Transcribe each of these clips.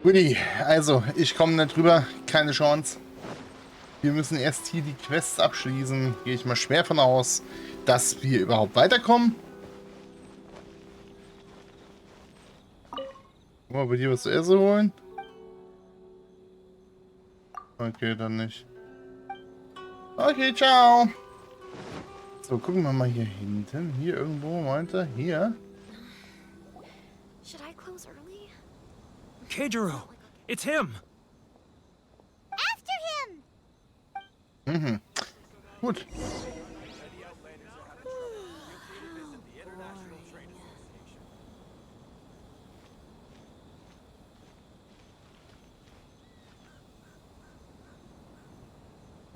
Guti, also ich komme nicht drüber, keine Chance. Wir müssen erst hier die Quests abschließen. Gehe ich mal schwer von aus, dass wir überhaupt weiterkommen. Mal bei dir was zu essen holen? Okay, dann nicht. Okay, ciao. So, gucken wir mal hier hinten. Hier irgendwo, meint er? Hier? Should I close early? Keijiro, it's him. After him! Mhm. Gut.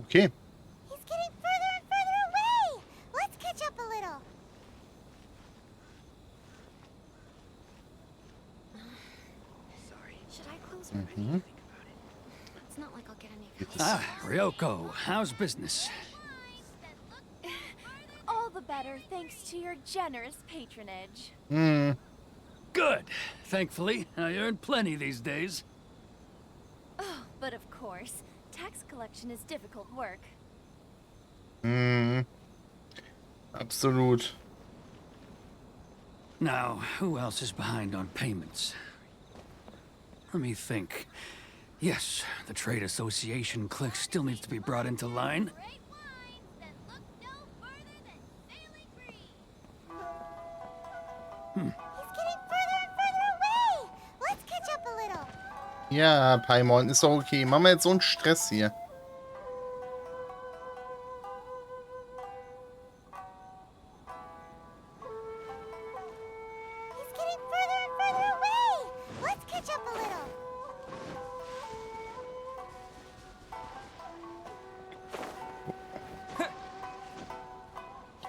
Okay. He's getting further and further away! Let's catch up a little. Sorry. Should I close early? It's not like I'll get any of Ah, Ryoko, how's business? All the better thanks to your generous patronage. Hm. Good. Thankfully, I earn plenty these days. Oh, but of course, tax collection is difficult work. Hm. Absolut. Now, who else is behind on payments? Let me think. Yes, the trade association clique still needs to be brought into line. He's getting further and further away! Let's catch up a little. Ja, Paimon, ist doch okay. Machen wir jetzt so einen Stress hier. He's getting further and further away! Let's catch up a little.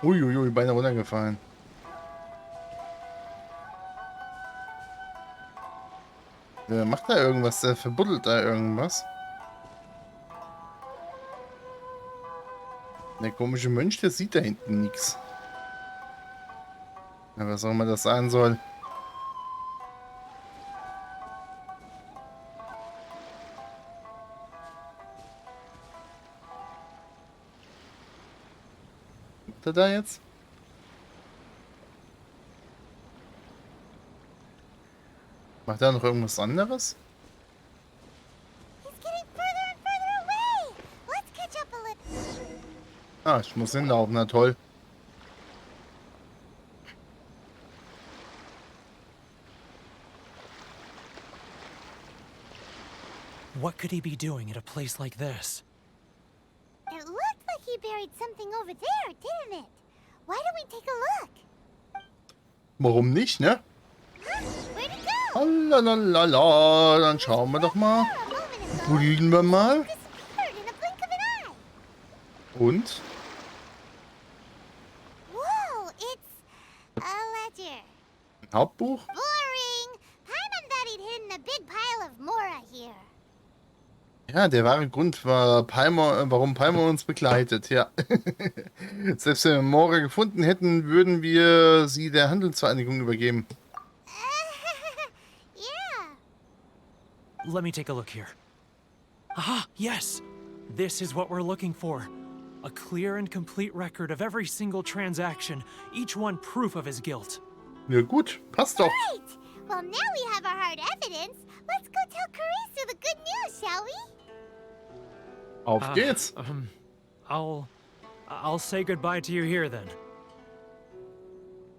Uiuiui, beinahe runtergefallen. Macht da irgendwas? Der verbuddelt da irgendwas. Der komische Mönch, der sieht da hinten nichts. Ja, was auch immer das sein soll. Macht er da jetzt? Macht er noch irgendwas anderes? He's getting further and further away! Let's catch up a little. Ah, ich muss hinlaufen, na toll. What could he be doing at a place like this? It looked like he buried something over there, didn't it? Why don't we take a look? Warum nicht, ne? Huh? Where'd it go? Lalalala, dann schauen wir doch mal. A moment ago, Prügeln wir mal. disappeared in a blink of an eye. Und? Whoa, it's a ledger. Hauptbuch? Boring. Paimon thought he'd hidden a big pile of mora here. Ja, der wahre Grund war Paimon, warum Paimon uns begleitet, ja. Selbst wenn wir Mora gefunden hätten, würden wir sie der Handelsvereinigung übergeben. Yeah. Let me take a look here. Aha, yes! This is what we're looking for. A clear and complete record of every single transaction, each one proof of his guilt. Ja gut, passt doch. Great. Well, now we have our hard evidence. Let's go tell Karisu the good news, shall we? Auf geht's. I'll say goodbye to you here then.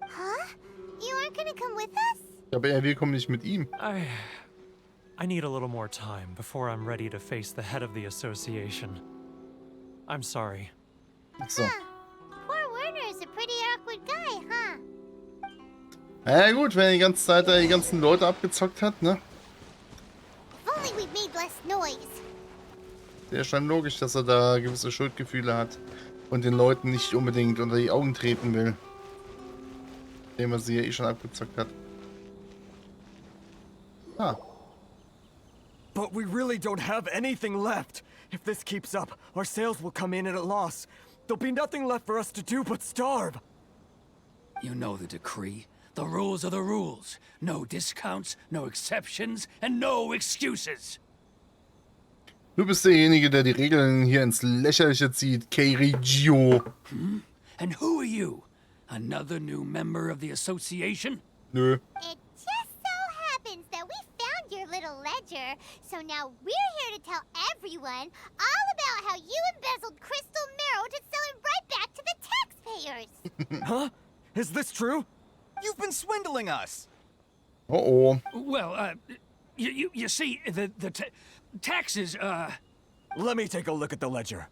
Huh? You aren't gonna come with us? Aber wir kommen nicht mit ihm. I need a little more time before I'm ready to face the head of the association. I'm sorry. So. Huh. Poor Werner is a pretty awkward guy, huh? Ja gut, wenn er die ganze Zeit da die ganzen Leute abgezockt hat, ne? If only we'd made less noise. Sehr schon logisch, dass er da gewisse Schuldgefühle hat und den Leuten nicht unbedingt unter die Augen treten will. Indem er sie ja eh schon abgezockt hat. Ah. But we really don't have anything left. If this keeps up, our sales will come in at a loss. There'll be nothing left for us to do but starve. You know the decree. The rules are the rules. No discounts, no exceptions, and no excuses. Du bist derjenige, der die Regeln hier ins Lächerliche zieht, Keirigio. And who are you? Another new member of the association? Nö. It just so happens that we found your little ledger, so now we're here to tell everyone all about how you embezzled crystal marrow to sell it right back to the taxpayers. Huh? Is this true? You've been swindling us! Oh oh. Well, you see, the taxes, Let me take a look at the ledger.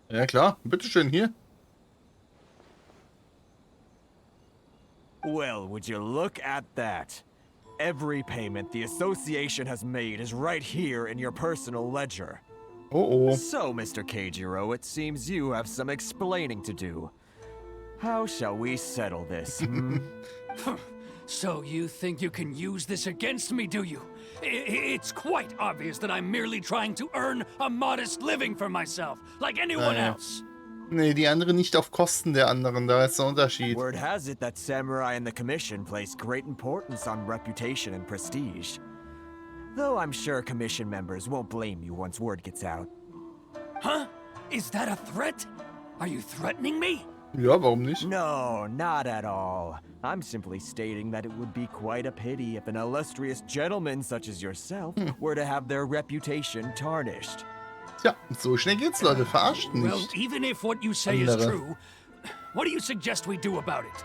Ja klar, bitteschön hier. Well, would you look at that? Every payment the association has made is right here in your personal ledger. Oh oh. So, Mr. Keijiro, it seems you have some explaining to do. How shall we settle this? So you think you can use this against me, do you? It's quite obvious that I'm merely trying to earn a modest living for myself, like anyone ja. else. Nee, die andere nicht auf Kosten der anderen, da ist der Unterschied. Word has it that samurai in the commission place great importance on reputation and prestige. Though I'm sure commission members won't blame you once word gets out. Huh? Is that a threat? Are you threatening me? Ja, warum nicht? No, not at all. I'm simply stating that it would be quite a pity if an illustrious gentleman such as yourself were to have their reputation tarnished. Tja, so schnell geht's, Leute. Verarscht Well, nicht. even if what you say is Andere. true, what do you suggest we do about it?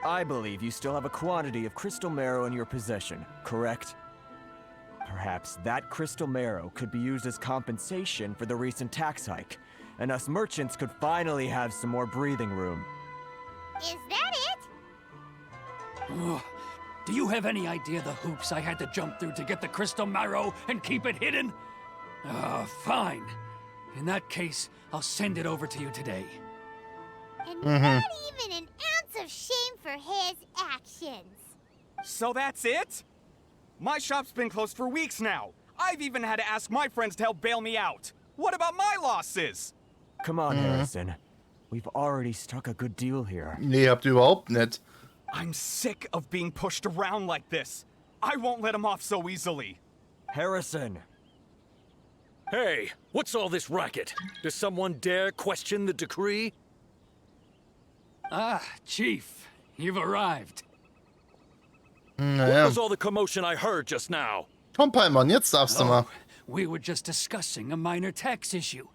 I believe you still have a quantity of crystal marrow in your possession, correct? Perhaps that crystal marrow could be used as compensation for the recent tax hike, and us merchants could finally have some more breathing room. Is that it? Ugh. Do you have any idea the hoops I had to jump through to get the crystal marrow and keep it hidden? Fine. In that case, I'll send it over to you today. And not even an ounce of shame for his actions. So that's it? My shop's been closed for weeks now. I've even had to ask my friends to help bail me out. What about my losses? Come on, Harrison. We've already struck a good deal here. Nee, habt ihr überhaupt nicht. I'm sick of being pushed around like this. I won't let him off so easily. Harrison! Hey, what's all this racket? Does someone dare question the decree? Ah, Chief, you've arrived. What Naja. was all the commotion I heard just now? Komm, Paimon, jetzt darfst du mal. We were just discussing a minor tax issue.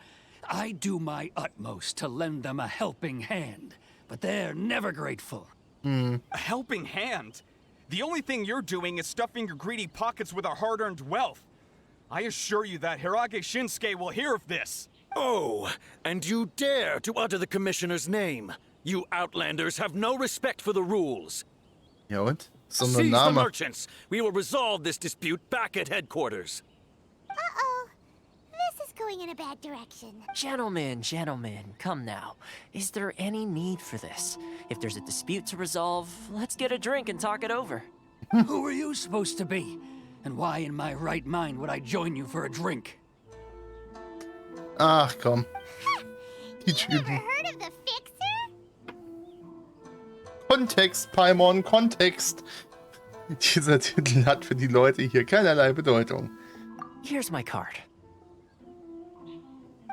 I do my utmost to lend them a helping hand, but they're never grateful. A helping hand? The only thing you're doing is stuffing your greedy pockets with our hard-earned wealth. I assure you that Hirage Shinsuke will hear of this. Oh, and you dare to utter the commissioner's name. You outlanders have no respect for the rules. Ja und? So ein Seize the Name. merchants. We will resolve this dispute back at headquarters. Uh-oh. This is going in a bad direction. Gentlemen, come now. Is there any need for this? If there's a dispute to resolve, let's get a drink and talk it over. Who are you supposed to be? And why in my right mind would I join you for a drink? Ach komm. Die Never Typen. heard of the fixer? Kontext, Paimon, Kontext. Dieser Titel hat für die Leute hier keinerlei Bedeutung. Here's my card.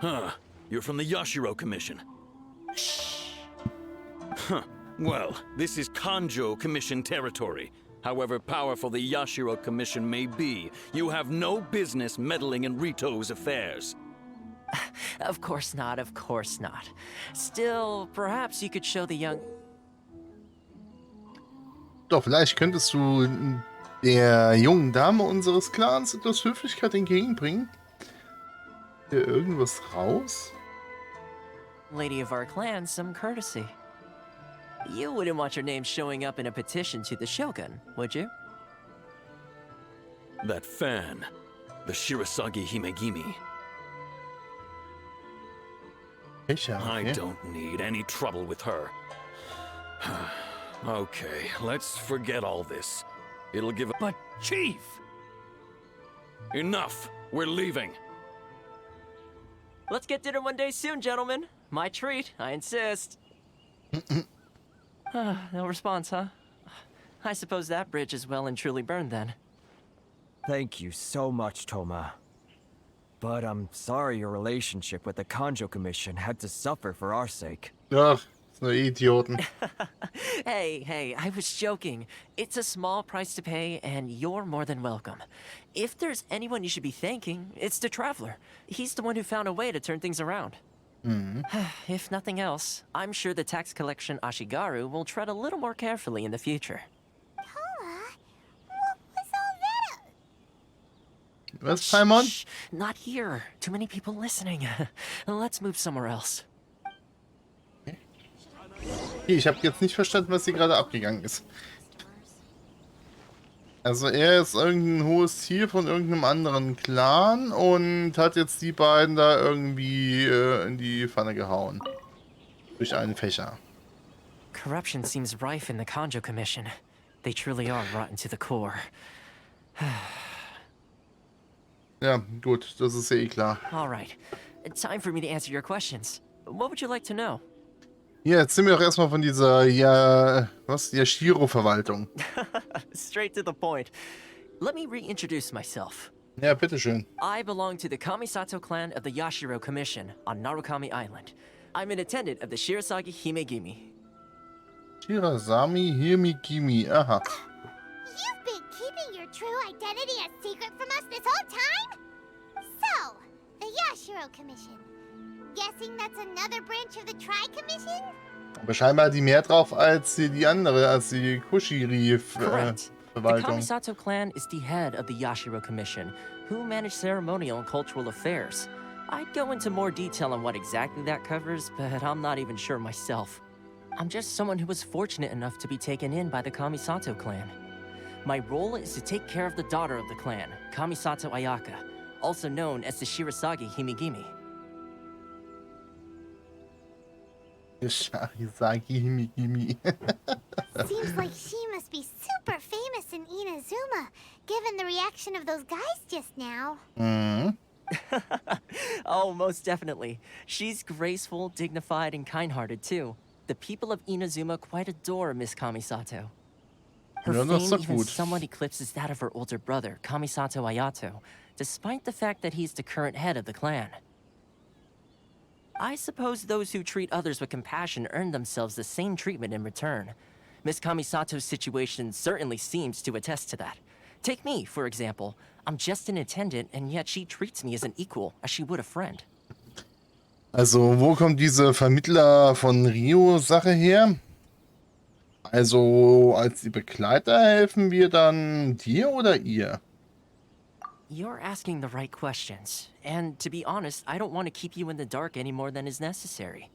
Huh. You're from the Yashiro Commission. Huh. Well, this is Kanjo Commission territory. However powerful the Yashiro Commission may be, you have no business meddling in Rito's affairs. Of course not, of course not. Still, perhaps you could show the young... Doch, vielleicht könntest du der jungen Dame unseres Clans etwas Höflichkeit entgegenbringen. Hier irgendwas raus? lady of our clan some courtesy. You wouldn't want your name showing up in a petition to the Shogun, would you? That fan, the Shirasagi Himegimi. Welche? I don't need any trouble with her. Okay, let's forget all this. It'll give But, Chief! Enough! We're leaving. Let's get dinner one day soon, gentlemen. My treat, I insist. No response, huh? I suppose that bridge is well and truly burned then. Thank you so much, Thoma. But I'm sorry your relationship with the Kanjo Commission had to suffer for our sake. Ach, so Idioten. Hey, I was joking. It's a small price to pay, and you're more than welcome. If there's anyone you should be thanking, it's the Traveler. He's the one who found a way to turn things around. If nothing else, I'm sure the tax collection Ashigaru will tread a little more carefully in the future. Toma, what was all that? Was, Paimon? Shh, not here. Too many people listening. Let's move somewhere else. Ich habe jetzt nicht verstanden, was hier gerade abgegangen ist. Also er ist irgendein hohes Tier von irgendeinem anderen Clan und hat jetzt die beiden da irgendwie in die Pfanne gehauen. Durch einen Fächer. Corruption seems rife in the Kanjo Commission. They truly are rotten to the core. Ja, gut, das ist ja eh klar. All right. Time for me to answer your questions. What would you like to know? Hier, erzähl mir doch erstmal von dieser, Yashiro-Verwaltung. Straight to the point. Let me reintroduce myself. Ja, bitteschön. I belong to the Kamisato clan of the Yashiro Commission on Narukami Island. I'm an attendant of the Shirasagi Himegimi. Shirasami Himegimi, aha. You've been keeping your true identity a secret from us this whole time? So, the Yashiro Commission. Guessing that's another branch of the Tri-Commission? Aber scheinbar hat die mehr drauf als die andere, als die Correct. The Kushiri-Verwaltung. Kamisato clan is the head of the Yashiro Commission, who manage ceremonial and cultural affairs. I'd go into more detail on what exactly that covers, but I'm not even sure myself. I'm just someone who was fortunate enough to be taken in by the Kamisato clan. My role is to take care of the daughter of the clan, Kamisato Ayaka, also known as the Shirasagi Himegimi. Shirasagi Himegimi. Seems like she must be super famous in Inazuma, given the reaction of those guys just now. Oh, most definitely. She's graceful, dignified, and kind-hearted, too. The people of Inazuma quite adore Miss Kamisato. Her Ja, das ist fame doch even gut. somewhat eclipses that of her older brother, Kamisato Ayato, despite the fact that he's the current head of the clan. I suppose those who treat others with compassion earn themselves the same treatment in return. Miss Kamisato's situation certainly seems to attest to that. Take me, for example. I'm just an attendant, and yet she treats me as an equal, as she would a friend. Also, wo kommt diese Vermittler von Rio-Sache her? Also, als die Begleiter helfen wir dann dir oder ihr? You're asking the right questions, and to be honest, I don't want to keep you in the dark any more than is necessary.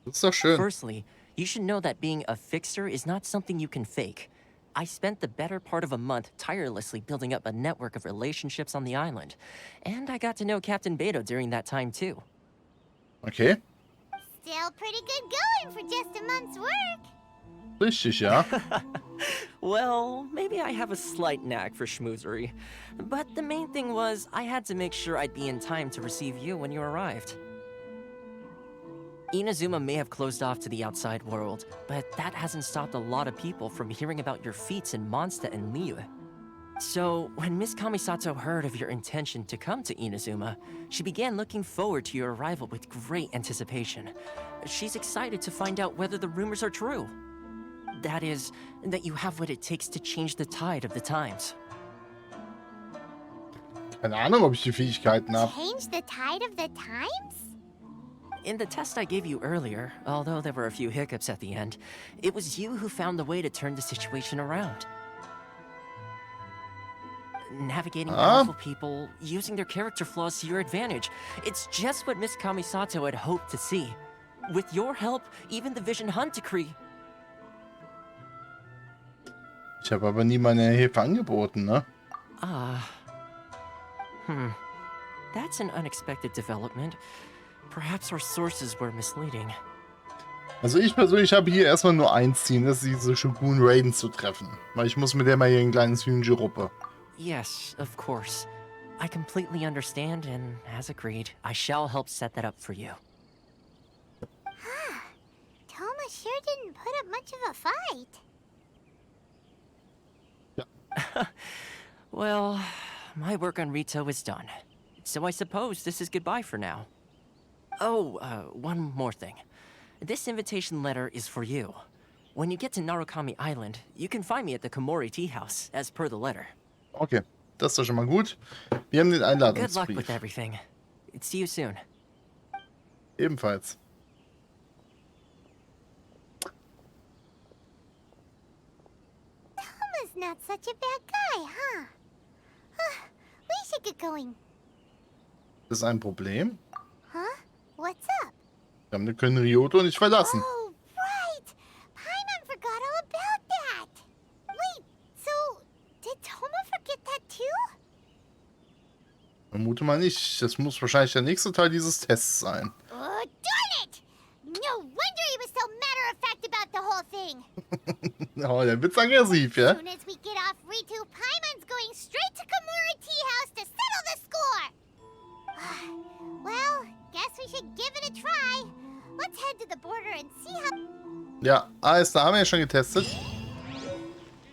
Das ist doch schön. Firstly, you should know that being a fixer is not something you can fake. I spent the better part of a month tirelessly building up a network of relationships on the island, and I got to know Captain Beto during that time too. Okay. Still pretty good going for just a month's work. Richtig, ja. Well, maybe I have a slight knack for schmoozery, but the main thing was I had to make sure I'd be in time to receive you when you arrived. Inazuma may have closed off to the outside world, but that hasn't stopped a lot of people from hearing about your feats in Mondstadt and Liyue. So, when Miss Kamisato heard of your intention to come to Inazuma, she began looking forward to your arrival with great anticipation. She's excited to find out whether the rumors are true. That is, that you have what it takes to change the tide of the times. Keine Ahnung, ob ich die Fähigkeiten habe. Change the tide of the times? In the test I gave you earlier, although there were a few hiccups at the end, it was you who found the way to turn the situation around. Navigating powerful people, using their character flaws to your advantage. It's just what Miss Kamisato had hoped to see. With your help, even the Vision Hunt Decree. Ich habe aber nie meine Hilfe angeboten, ne? That's an unexpected development. Perhaps our sources were misleading. Also ich persönlich habe hier erstmal nur ein Ziel, das ist diese Shogun Raiden zu treffen. Weil ich muss mit der mal hier ein kleines Hühnchen ruppe. Yes, of course. I completely understand, and as agreed, I shall help set that up for you. Toma sure didn't put up much of a fight. Well, my work on Rito is done. So I suppose this is goodbye for now. Oh, one more thing. This invitation letter is for you. When you get to Narukami Island, you can find me at the Komori Tea House, as per the letter. Okay, das ist doch schon mal gut. Wir haben den Good luck with Einladungsbrief. everything. See you soon. Ebenfalls. Thoma's not such a bad guy, huh? We should get going. Das ist ein Problem. Huh? What's up? Wir können Ryoto nicht verlassen. Oh, right! Paimon forgot all about that! Wait, so did Toma forget that too? Vermute mal nicht. Das muss wahrscheinlich der nächste Teil dieses Tests sein. Oh, darn it! No wonder he was so matter-of-fact about the whole thing! Oh, der wird's aggressiv, ja? As soon as we get off Ritu, Paimon's going straight to Komori Tea House to settle the score! Well, guess we should give it a try. Let's head to the border and see how... Ja, alles da haben wir ja schon getestet.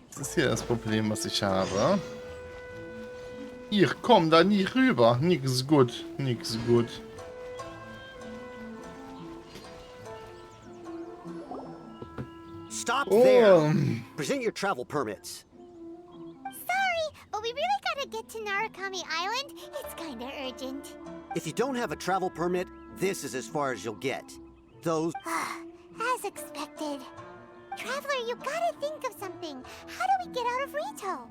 Das ist hier das Problem, was ich habe. Ich komm da nicht rüber. Nix gut, nix gut. Stop Oh. there. Present your travel permits. Sorry, but we really gotta get to Narukami Island. It's kinda urgent. If you don't have a travel permit, this is as far as you'll get. Those... As expected. Traveler, you gotta think of something. How do we get out of Rito?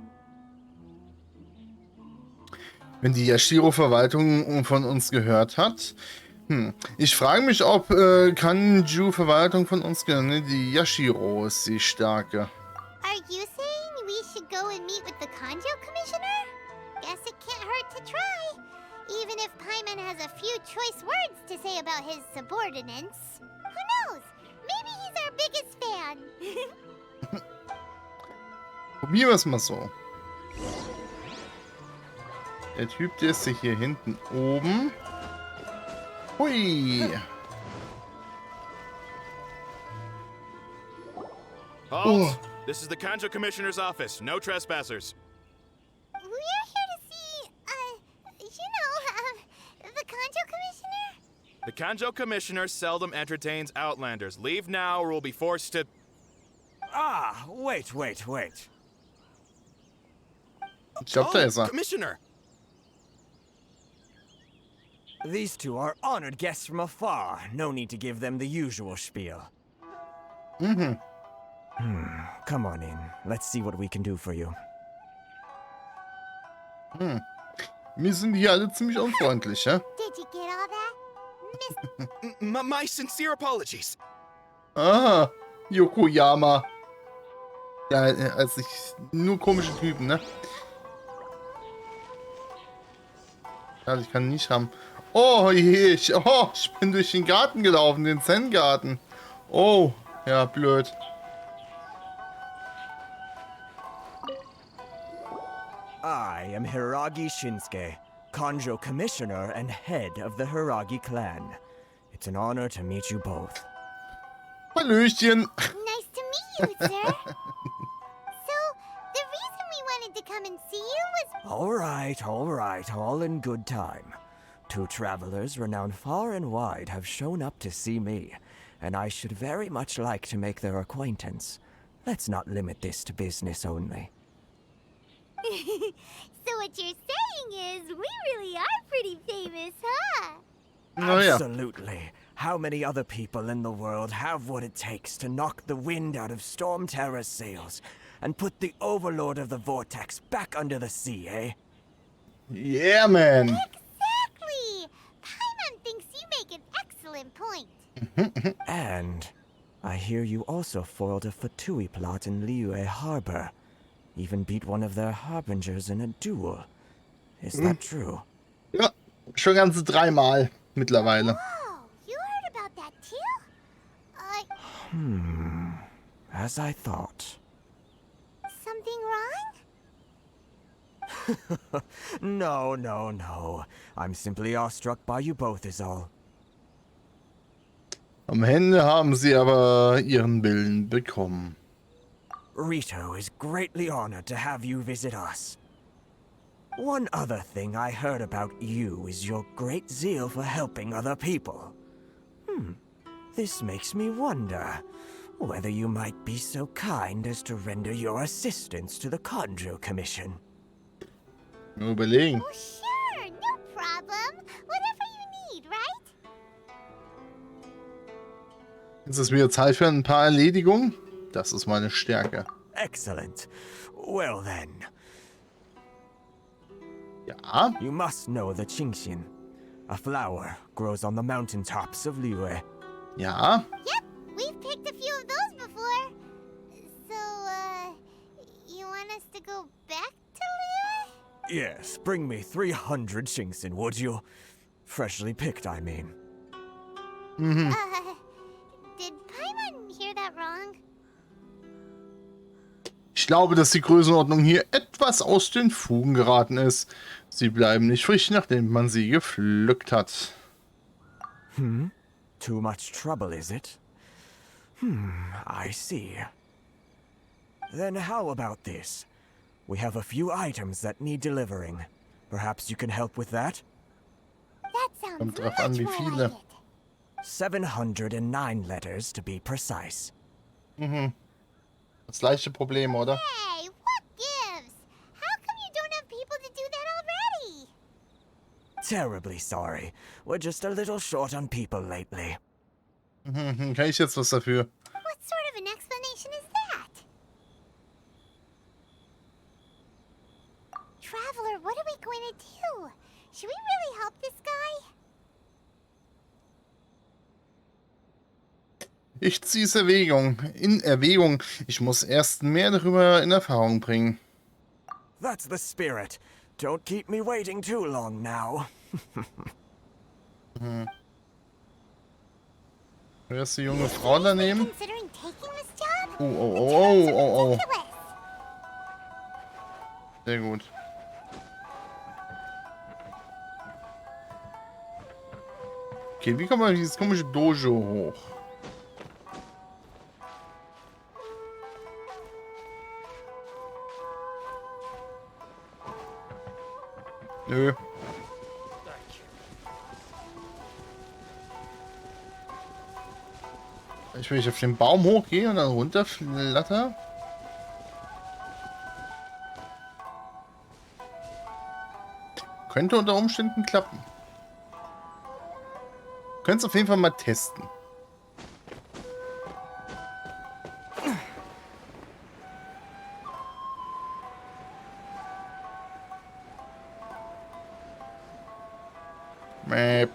Wenn die Yashiro-Verwaltung von uns gehört hat. Ich frage mich, ob Kanju-Verwaltung von uns gehört. Ne? Die Yashiro ist die starke. Are you saying we should go and meet with the Kanjo Commissioner? Guess it can't hurt to try. Even if Paimon has a few choice words to say about his subordinates. Who knows? Maybe he's our biggest fan. Probieren wir es mal so. Der Typ, der ist hier hinten oben. Hui. Halt! Oh. This is the Kanjo Commissioner's office. No trespassers. We're here to see, the Kanjo Commissioner? The Kanjo Commissioner seldom entertains Outlanders. Leave now or we'll be forced to... Ah, wait. Ich glaube, da ist er. Commissioner! These two are honored guests from afar. No need to give them the usual spiel. Come on in. Let's see what we can do for you. Mir sind die alle ziemlich unfreundlich, ja? Did you get all that? My sincere apologies. Ah, Yokoyama. Ja, also nur komische Typen, ne? Also ich kann nicht haben. Oh je, ich bin durch den Garten gelaufen, den Zen-Garten. Oh, ja, blöd. I am Hiragi Shinsuke, Kanjo Commissioner and head of the Hiragi clan. It's an honor to meet you both. Hallöchen. Nice to meet you, sir. So, the reason we wanted to come and see you was... All right, all in good time. Two travelers renowned far and wide have shown up to see me, and I should very much like to make their acquaintance. Let's not limit this to business only. So what you're saying is, we really are pretty famous, huh? Oh ja. Absolutely. How many other people in the world have what it takes to knock the wind out of Storm Terror's sails and put the Overlord of the Vortex back under the sea, eh? Yeah, man. Exactly! Paimon thinks you make an excellent point. And I hear you also foiled a Fatui plot in Liyue Harbor. Even beat one of their harbingers in a duel. Is that true? Ja, schon ganze 3 Mal mittlerweile. Oh, you heard about that too? As I thought. Something wrong? No. I'm simply awestruck by you both is all. Am Ende haben sie aber ihren Willen bekommen. Rito is greatly honored to have you visit us. One other thing I heard about you is your great zeal for helping other people. This makes me wonder whether you might be so kind as to render your assistance to the Kanjo Commission. Nur überlegen. Oh, sure, no problem. Whatever you need, right? Jetzt ist wieder Zeit für ein paar Erledigungen. Das ist meine Stärke. Excellent. Well then, Ja. you must know the Qingxian. A flower grows on the mountaintops of Liyue. Ja. Yep, we've picked a few of those before. So, you want us to go back to Liyue? Yes, bring me 300 Qingxian, would you? Freshly picked, I mean. Did Paimon hear that wrong? Ich glaube, dass die Größenordnung hier etwas aus den Fugen geraten ist. Sie bleiben nicht frisch, nachdem man sie gepflückt hat. Too much trouble, is it? I see. Then how about this? We have a few items that need delivering. Perhaps you can help with that? That sounds Kommt drauf much an, wie more viele. like it. 709 letters to be precise. Das gleiche Problem, oder? Hey, what gives? How come you don't have people to do that already? Terribly sorry. We're just a little short on people lately. Kann ich jetzt was dafür? What sort of an explanation is that? Traveler, what are we going to do? Should we really help this guy? Ich ziehe es in Erwägung. Ich muss erst mehr darüber in Erfahrung bringen. That's the spirit. Don't keep me waiting too long now. Wer ist die junge Frau daneben? Considering taking this job? Oh. Ridiculous. Sehr gut. Okay, wie kommt man in dieses komische Dojo hoch? Nö. Ich will auf den Baum hochgehen und dann runterflatter. Könnte unter Umständen klappen. Könnt's auf jeden Fall mal testen. Map.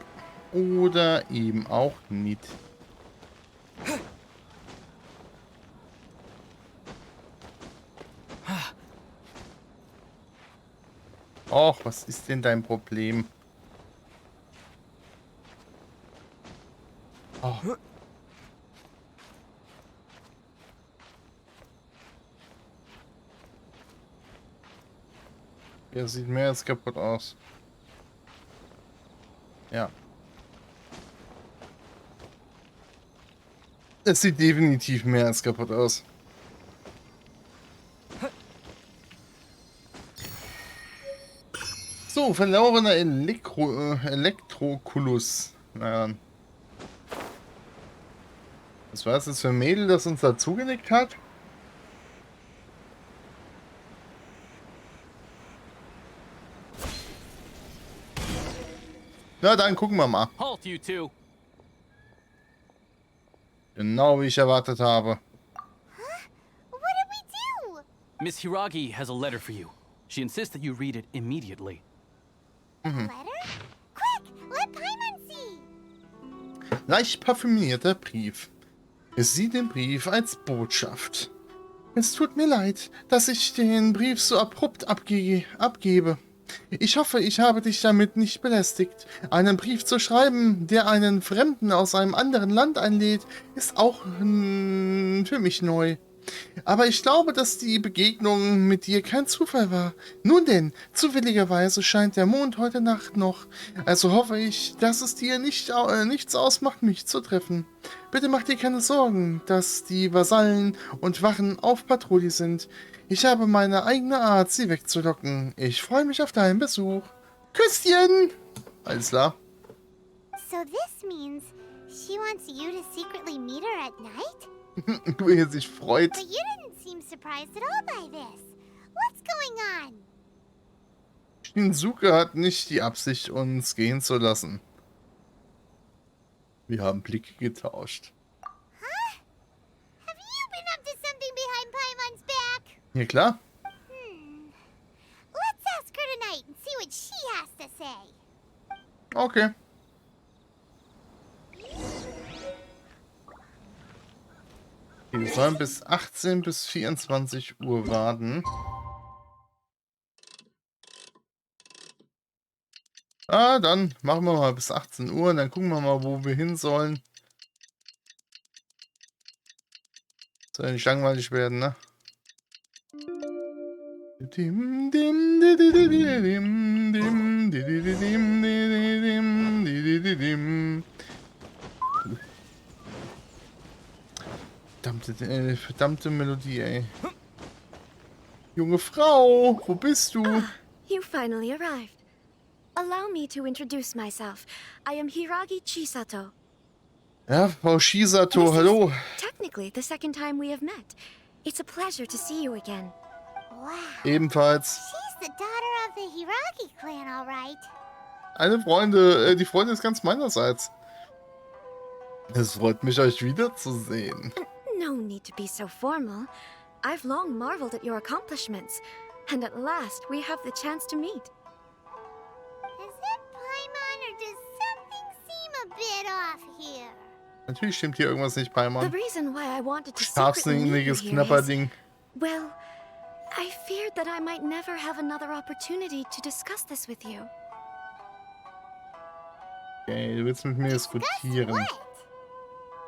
Oder eben auch nicht. Och, was ist denn dein Problem? Oh. Der sieht mehr als kaputt aus. Ja. Es sieht definitiv mehr als kaputt aus. So, verlorener Elektrokulus. Naja. Was war das jetzt für ein Mädel, das uns da zugenickt hat? Na, dann gucken wir mal. Halt, you two. Genau wie ich erwartet habe. What did we do? Miss Hiragi has a letter for you. She insists that you read it immediately. Letter? Quick, let Paimon see. Leicht parfümierter Brief. Es sieht den Brief als Botschaft. Es tut mir leid, dass ich den Brief so abrupt abgebe. Ich hoffe, ich habe dich damit nicht belästigt. Einen Brief zu schreiben, der einen Fremden aus einem anderen Land einlädt, ist auch für mich neu. Aber ich glaube, dass die Begegnung mit dir kein Zufall war. Nun denn, zufälligerweise scheint der Mond heute Nacht noch. Also hoffe ich, dass es dir nichts ausmacht, mich zu treffen. Bitte mach dir keine Sorgen, dass die Vasallen und Wachen auf Patrouille sind. Ich habe meine eigene Art, sie wegzulocken. Ich freue mich auf deinen Besuch. Küsschen! Alles klar. So this means she wants you to secretly meet her at night? Wie er sich freut. But you didn't seem surprised at all by this. What's going on? Shinsuke hat nicht die Absicht, uns gehen zu lassen. Wir haben Blicke getauscht. Huh? Have you been up to something behind Paimon's back? Ja, klar. Let's ask her tonight and see what she has to say. Okay. Wir sollen bis 18 bis 24 Uhr warten. Ah, dann machen wir mal bis 18 Uhr und dann gucken wir mal, wo wir hin sollen. Soll ja nicht langweilig werden, ne? Verdammte Melodie, ey. Junge Frau, wo bist du? You finally arrived. Allow me to introduce myself. I am Hiragi Chisato. Ja, Frau Shisato, hallo. Technically the second time we have met. It's a pleasure to see you again. Wow. Ebenfalls. She's the daughter of the Hiragi clan, all right. Die Freundin ist ganz meinerseits. Es freut mich, euch wiederzusehen. No need to be so formal. I've long marveled at your accomplishments, and at last we have the chance to meet. Is it Paimon or does something seem a bit off here? Natürlich stimmt hier irgendwas nicht, Paimon. The reason why I wanted to secretly meet you Scharfsinniges here is, Knapperding. well, I feared that I might never have another opportunity to discuss this with you. Okay, du willst mit mir diskutieren. What?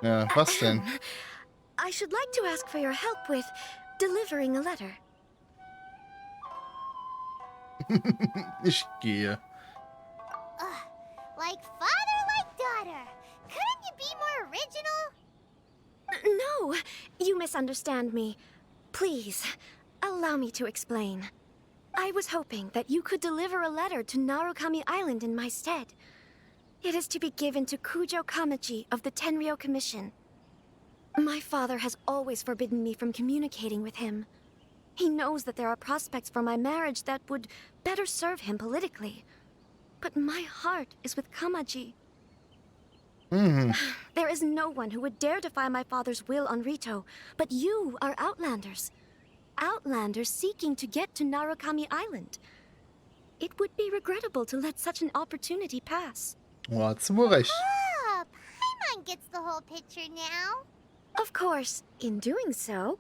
Ja, was denn? I should like to ask for your help with delivering a letter. Ich gehe. Like father, like daughter. Couldn't you be more original? No, you misunderstand me. Please, allow me to explain. I was hoping that you could deliver a letter to Narukami Island in my stead. It is to be given to Kujo Kamachi of the Tenryou Commission. My father has always forbidden me from communicating with him. He knows that there are prospects for my marriage that would better serve him politically. But my heart is with Kamaji. There is no one who would dare defy my father's will on Rito, but you are Outlanders. Outlanders seeking to get to Narukami Island. It would be regrettable to let such an opportunity pass. Oh, hat's wohl recht. Oh, Paimon gets the whole picture now. Of course, in doing so,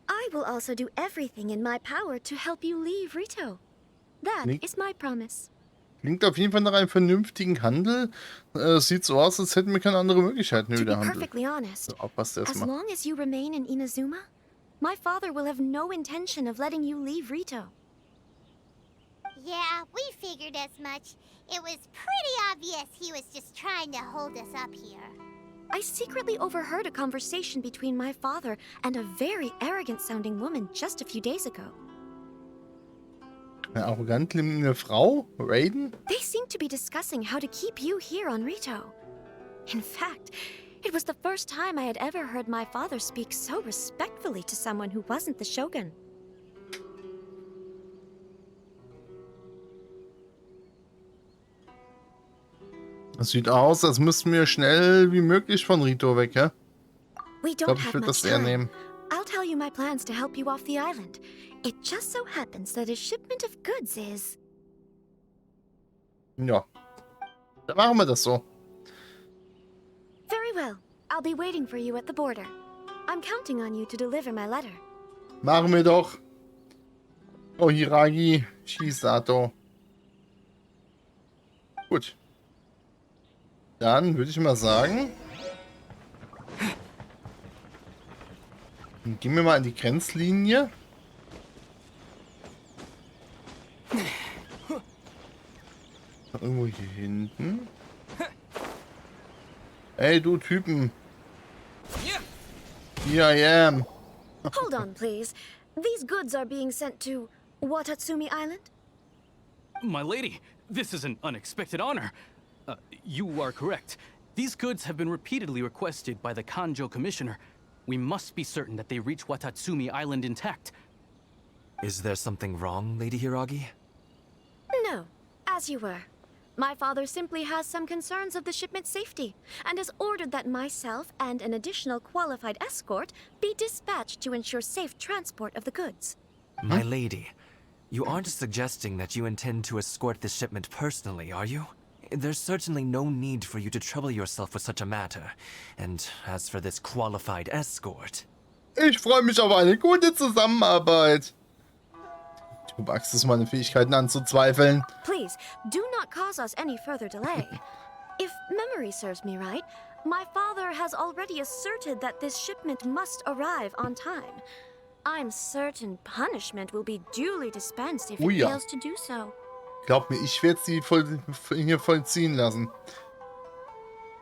I will also do everything in my power to help you leave Rito. That is my promise. Klingt auf jeden Fall nach einem vernünftigen Handel. Sieht so aus, als hätten wir keine andere Möglichkeit To nö, be der Handel. perfectly honest, So, passt as erstmal. long as you remain in Inazuma, my father will have no intention of letting you leave Rito. Yeah, we figured as much. It was pretty obvious he was just trying to hold us up here. I secretly overheard a conversation between my father and a very arrogant-sounding woman just a few days ago. Eine arrogant klingende Frau? Raiden? They seemed to be discussing how to keep you here on Rito. In fact, it was the first time I had ever heard my father speak so respectfully to someone who wasn't the Shogun. Das sieht aus, als müssten wir schnell wie möglich von Rito weg, ja? We Ich don't glaube, ich have würde much das eher time. nehmen. I'll tell you my plans to help you off the island. It just so happens that a shipment of goods is... Ja. Dann machen wir das so. Very well. I'll be waiting for you at the border. I'm counting on you to deliver my letter. Machen wir doch. Oh, Hiragi Shisato. Gut. Dann würde ich mal sagen, Dann gehen wir mal an die Grenzlinie. Irgendwo hier hinten. Ey, du Typen. Here I am. Hold on, please. These goods are being sent to Watatsumi Island? My lady, this is an unexpected honor. You are correct. These goods have been repeatedly requested by the Kanjo Commissioner. We must be certain that they reach Watatsumi Island intact. Is there something wrong, Lady Hiragi? No, as you were. My father simply has some concerns of the shipment's safety, and has ordered that myself and an additional qualified escort be dispatched to ensure safe transport of the goods. My lady, you aren't suggesting that you intend to escort this shipment personally, are you? There's certainly no need for you to trouble yourself with such a matter. And as for this qualified escort... Ich freue mich auf eine gute Zusammenarbeit. Du wagst es, meine Fähigkeiten anzuzweifeln. Please, do not cause us any further delay. If memory serves me right, my father has already asserted that this shipment must arrive on time. I'm certain punishment will be duly dispensed if it fails to do so. Glaub mir, ich werde sie hier vollziehen lassen.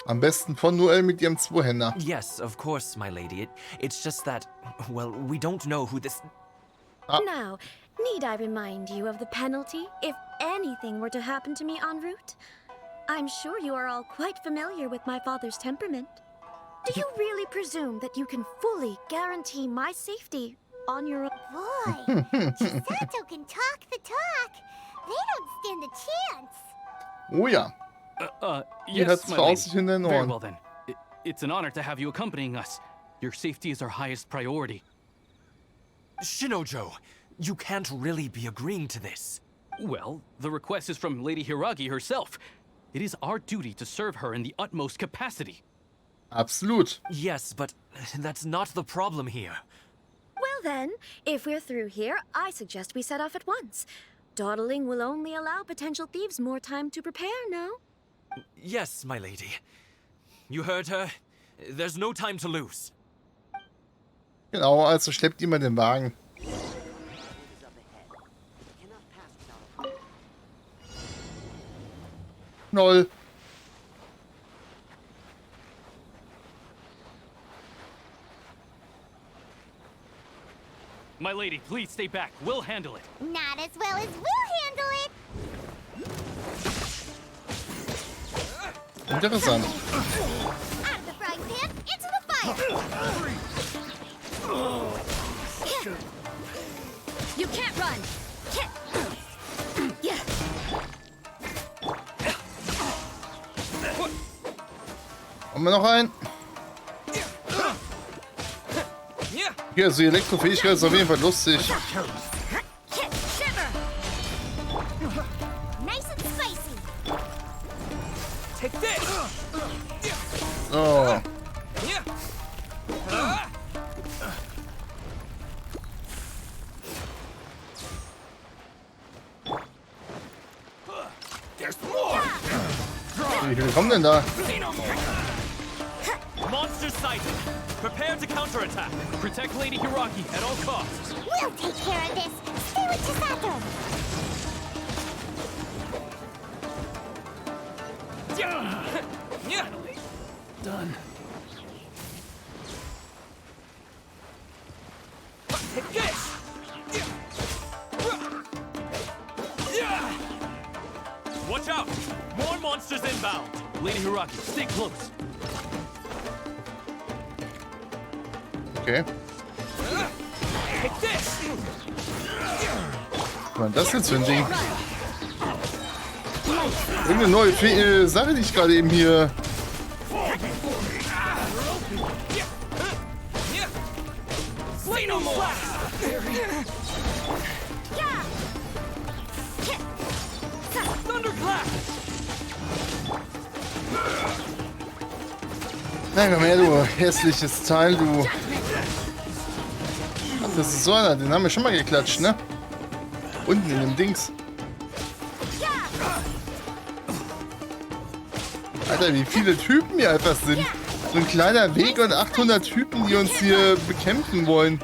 Am besten von Noel mit ihrem Zweihänder. Yes, of course, my lady. It's just that, well, we don't know who this... Now, need I remind you of the penalty if anything were to happen to me en route? I'm sure you are all quite familiar with my father's temperament. Do you really presume that you can fully guarantee my safety on your own? Boy, Chisato can talk the talk. They don't stand a chance. Oh ja. Yes, my lady. Very well then. It's an honor to have you accompanying us. Your safety is our highest priority. Shinojo, you can't really be agreeing to this. Well, the request is from Lady Hiragi herself. It is our duty to serve her in the utmost capacity. Absolut. Yes, but that's not the problem here. Well then, if we're through here, I suggest we set off at once. Dawdling will only allow potential thieves more time to prepare, no? Yes, my lady. You heard her. There's no time to lose. Genau, also schleppt ihr mal den Wagen. Null. My lady, please stay back. We'll handle it. Not as well as we'll handle it. Interessant. Out of the frying pan, into the fire. You can't run! Haben wir noch einen? Hier, also die Elektrofähigkeit ist auf jeden Fall lustig. So. Wie viele kommen denn da? Monster sighted. Prepare to counterattack. Protect Lady Hiragi at all costs. We'll take care of this. Stay with Chisato. Done. Take this! Watch out! More monsters inbound. Lady Hiragi, stay close. Okay. Take this! Was war das jetzt für ein Ding? Irgendeine neue Sache, die ich gerade eben hier... Say no more! Thunderclap! Na komm her, du hässliches Teil, du. Ach, das ist so einer, den haben wir schon mal geklatscht, ne? Unten in dem Dings. Alter, wie viele Typen hier einfach sind. So ein kleiner Weg und 800 Typen, die uns hier bekämpfen wollen.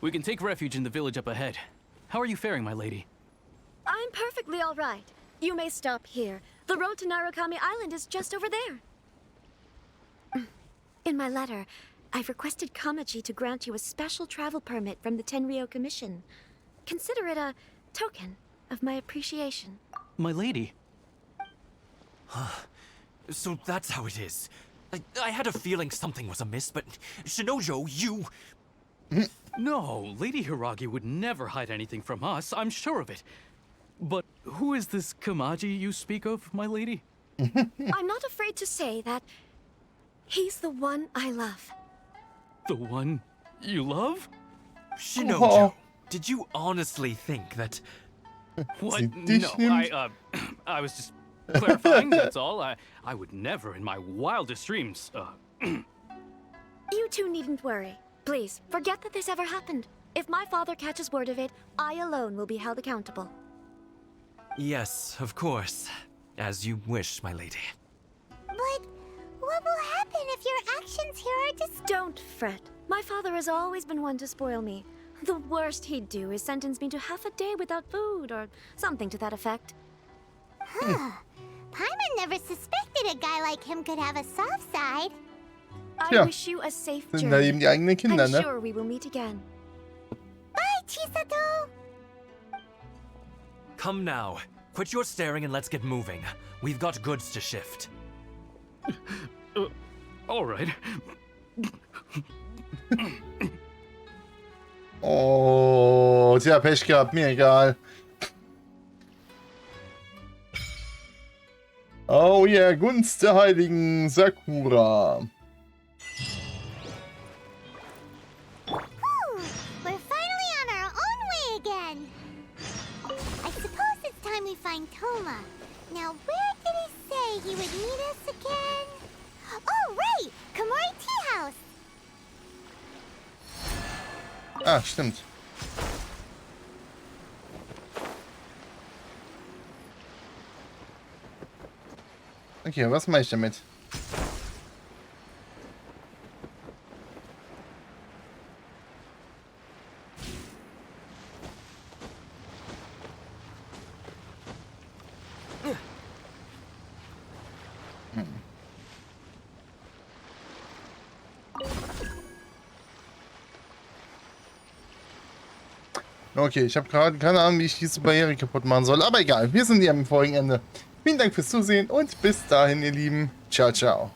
We can take refuge in the village up ahead. How are you faring, my lady? I'm perfectly all right. You may stop here. The road to Narukami Island is just over there. In my letter, I've requested Kamaji to grant you a special travel permit from the Tenryou Commission. Consider it a token of my appreciation. My lady? So that's how it is. I had a feeling something was amiss, but Shinojo, you... No, Lady Hiragi would never hide anything from us, I'm sure of it. But who is this Kamaji you speak of, my lady? I'm not afraid to say that he's the one I love. The one you love? Shinojo, did you honestly think that... What? No, I was just clarifying, that's all. I would never in my wildest dreams, You two needn't worry. Please, forget that this ever happened. If my father catches word of it, I alone will be held accountable. Yes, of course. As you wish, my lady. But what will happen if your actions here are just... Don't fret. My father has always been one to spoil me. The worst he'd do is sentence me to half a day without food, or something to that effect. Huh. Paimon never suspected a guy like him could have a soft side. I wish you a safe Sind da eben journey. die eigenen Kinder, I'm ne? sure we will meet again. Bye, Chisato! Come now. Quit your staring and let's get moving. We've got goods to shift. All right. Oh, tja, Pech gehabt, mir egal. Oh yeah, Gunst der heiligen Sakura. We're finally on our own way again. I suppose it's time we find Toma. Now, where did he say he would meet us again? Oh, right! Komori Tea House! Ah, stimmt. Okay, was mache ich damit? Okay, ich habe gerade keine Ahnung, wie ich diese Barriere kaputt machen soll. Aber egal, wir sind hier am vorigen Ende. Vielen Dank fürs Zusehen und bis dahin, ihr Lieben. Ciao, ciao.